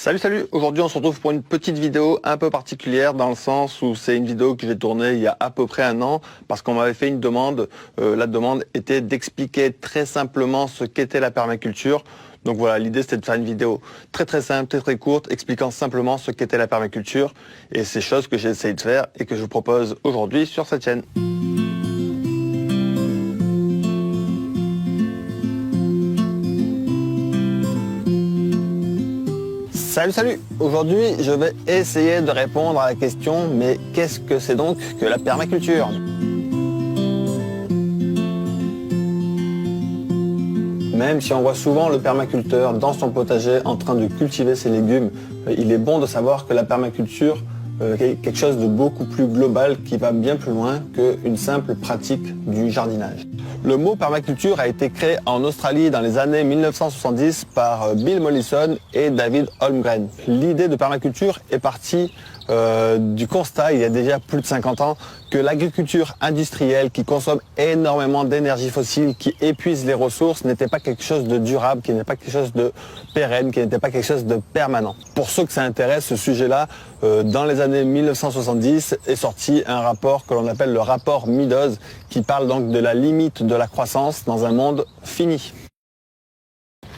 Salut, aujourd'hui on se retrouve pour une petite vidéo un peu particulière dans le sens où c'est une vidéo que j'ai tournée il y a à peu près un an parce qu'on m'avait fait une demande. La demande était d'expliquer très simplement ce qu'était la permaculture. Donc voilà, l'idée c'était de faire une vidéo très simple, très courte, expliquant simplement ce qu'était la permaculture et ces choses que j'ai essayé de faire et que je vous propose aujourd'hui sur cette chaîne. Salut! Aujourd'hui, je vais essayer de répondre à la question, mais qu'est-ce que c'est donc que la permaculture? Même si on voit souvent le permaculteur dans son potager en train de cultiver ses légumes, il est bon de savoir que la permaculture est quelque chose de beaucoup plus global qui va bien plus loin qu'une simple pratique du jardinage. Le mot permaculture a été créé en Australie dans les années 1970 par Bill Mollison et David Holmgren. L'idée de permaculture est partie du constat, il y a déjà plus de 50 ans, que l'agriculture industrielle qui consomme énormément d'énergie fossile, qui épuise les ressources, n'était pas quelque chose de durable, qui n'était pas quelque chose de pérenne, qui n'était pas quelque chose de permanent. Pour ceux que ça intéresse, ce sujet-là, dans les années 1970, est sorti un rapport que l'on appelle le rapport Meadows, qui parle donc de la limite de la croissance dans un monde fini.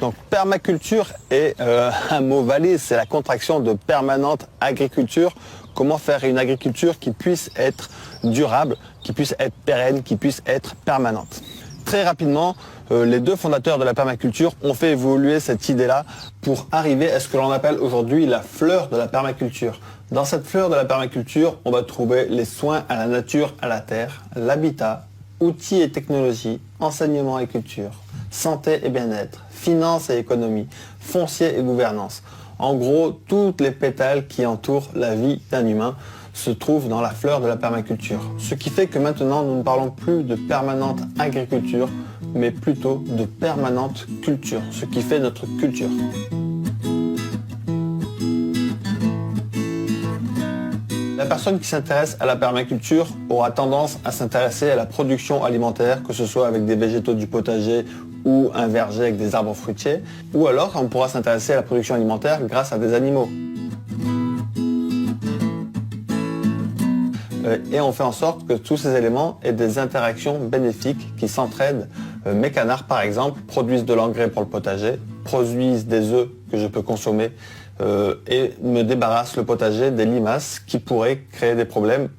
Donc permaculture est un mot valise, c'est la contraction de permanente agriculture. Comment faire une agriculture qui puisse être durable, qui puisse être pérenne, qui puisse être permanente. Très rapidement, les deux fondateurs de la permaculture ont fait évoluer cette idée-là pour arriver à ce que l'on appelle aujourd'hui la fleur de la permaculture. Dans cette fleur de la permaculture, on va trouver les soins à la nature, à la terre, l'habitat, outils et technologies, enseignement et culture, santé et bien-être, finances et économie, foncier et gouvernance. En gros, toutes les pétales qui entourent la vie d'un humain se trouvent dans la fleur de la permaculture. Ce qui fait que maintenant, nous ne parlons plus de permanente agriculture, mais plutôt de permanente culture, ce qui fait notre culture. La personne qui s'intéresse à la permaculture aura tendance à s'intéresser à la production alimentaire, que ce soit avec des végétaux du potager ou un verger avec des arbres fruitiers, ou alors on pourra s'intéresser à la production alimentaire grâce à des animaux. Et on fait en sorte que tous ces éléments aient des interactions bénéfiques qui s'entraident. Mes canards, par exemple, produisent de l'engrais pour le potager, produisent des œufs que je peux consommer et me débarrassent le potager des limaces qui pourraient créer des problèmes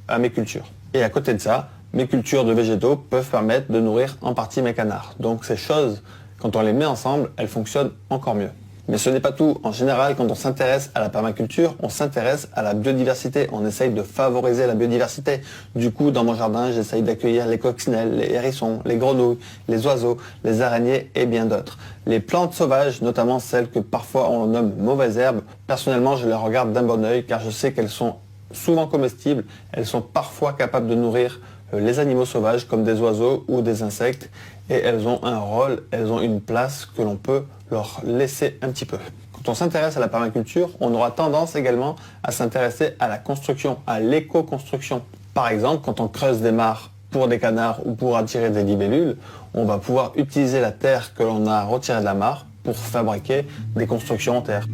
à mes cultures. Et à côté de ça, mes cultures de végétaux peuvent permettre de nourrir en partie mes canards. Donc ces choses, quand on les met ensemble, elles fonctionnent encore mieux. Mais ce n'est pas tout. En général, quand on s'intéresse à la permaculture, on s'intéresse à la biodiversité. On essaye de favoriser la biodiversité. Du coup, dans mon jardin, j'essaye d'accueillir les coccinelles, les hérissons, les grenouilles, les oiseaux, les araignées et bien d'autres. Les plantes sauvages, notamment celles que parfois on nomme mauvaises herbes, personnellement, je les regarde d'un bon œil car je sais qu'elles sont souvent comestibles. Elles sont parfois capables de nourrir les animaux sauvages comme des oiseaux ou des insectes et elles ont un rôle, elles ont une place que l'on peut leur laisser un petit peu. Quand on s'intéresse à la permaculture, on aura tendance également à s'intéresser à la construction, à l'éco-construction. Par exemple, quand on creuse des mares pour des canards ou pour attirer des libellules, on va pouvoir utiliser la terre que l'on a retirée de la mare pour fabriquer des constructions en terre.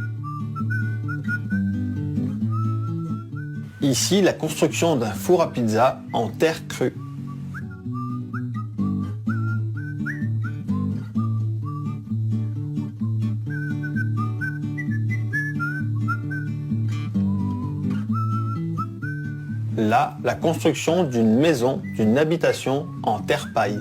Ici, la construction d'un four à pizza en terre crue. Là, la construction d'une maison, d'une habitation en terre paille.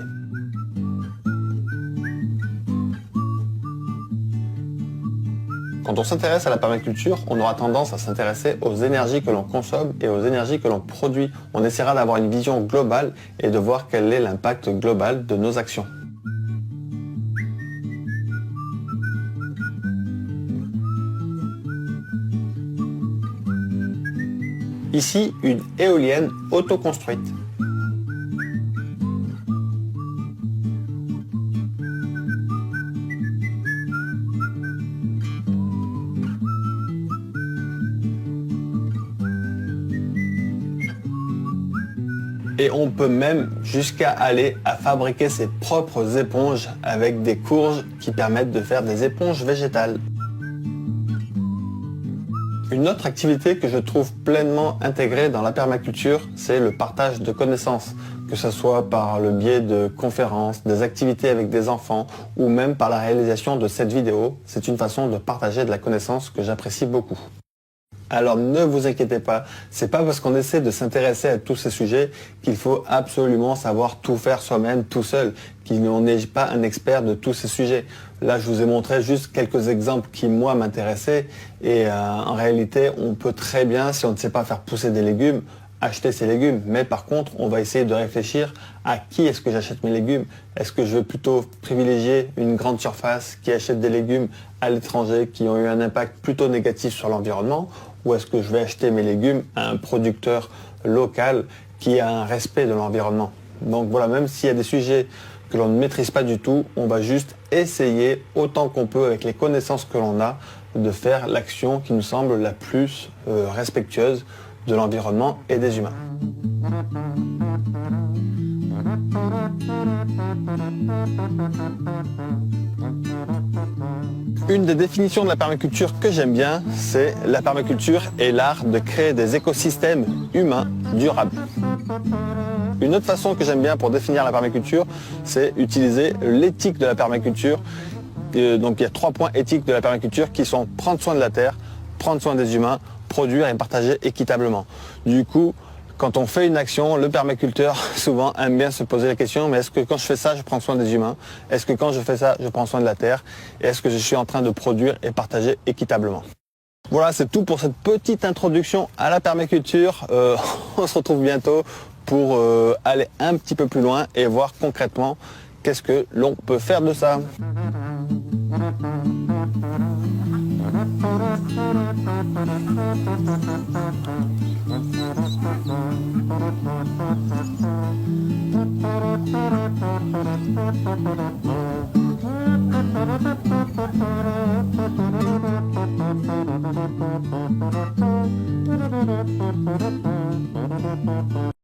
Quand on s'intéresse à la permaculture, on aura tendance à s'intéresser aux énergies que l'on consomme et aux énergies que l'on produit. On essaiera d'avoir une vision globale et de voir quel est l'impact global de nos actions. Ici, une éolienne autoconstruite. Et on peut même jusqu'à aller à fabriquer ses propres éponges avec des courges qui permettent de faire des éponges végétales. Une autre activité que je trouve pleinement intégrée dans la permaculture, c'est le partage de connaissances, que ce soit par le biais de conférences, des activités avec des enfants ou même par la réalisation de cette vidéo. C'est une façon de partager de la connaissance que j'apprécie beaucoup. Alors ne vous inquiétez pas, c'est pas parce qu'on essaie de s'intéresser à tous ces sujets qu'il faut absolument savoir tout faire soi-même tout seul, qu'on n'est pas un expert de tous ces sujets. Là, je vous ai montré juste quelques exemples qui, moi, m'intéressaient et en réalité, on peut très bien, si on ne sait pas faire pousser des légumes, acheter ces légumes. Mais par contre, on va essayer de réfléchir à qui est-ce que j'achète mes légumes. Est-ce que je veux plutôt privilégier une grande surface qui achète des légumes à l'étranger qui ont eu un impact plutôt négatif sur l'environnement, ou est-ce que je vais acheter mes légumes à un producteur local qui a un respect de l'environnement? Donc voilà, même s'il y a des sujets que l'on ne maîtrise pas du tout, on va juste essayer autant qu'on peut avec les connaissances que l'on a de faire l'action qui nous semble la plus respectueuse de l'environnement et des humains. Une des définitions de la permaculture que j'aime bien, c'est la permaculture est l'art de créer des écosystèmes humains durables. Une autre façon que j'aime bien pour définir la permaculture, c'est utiliser l'éthique de la permaculture. Donc il y a 3 points éthiques de la permaculture qui sont prendre soin de la terre, prendre soin des humains, produire et partager équitablement. Du coup, quand on fait une action, le permaculteur souvent aime bien se poser la question, mais est-ce que quand je fais ça, je prends soin des humains? Est-ce que quand je fais ça, je prends soin de la terre? Et est-ce que je suis en train de produire et partager équitablement? Voilà, c'est tout pour cette petite introduction à la permaculture. On se retrouve bientôt pour aller un petit peu plus loin et voir concrètement qu'est-ce que l'on peut faire de ça.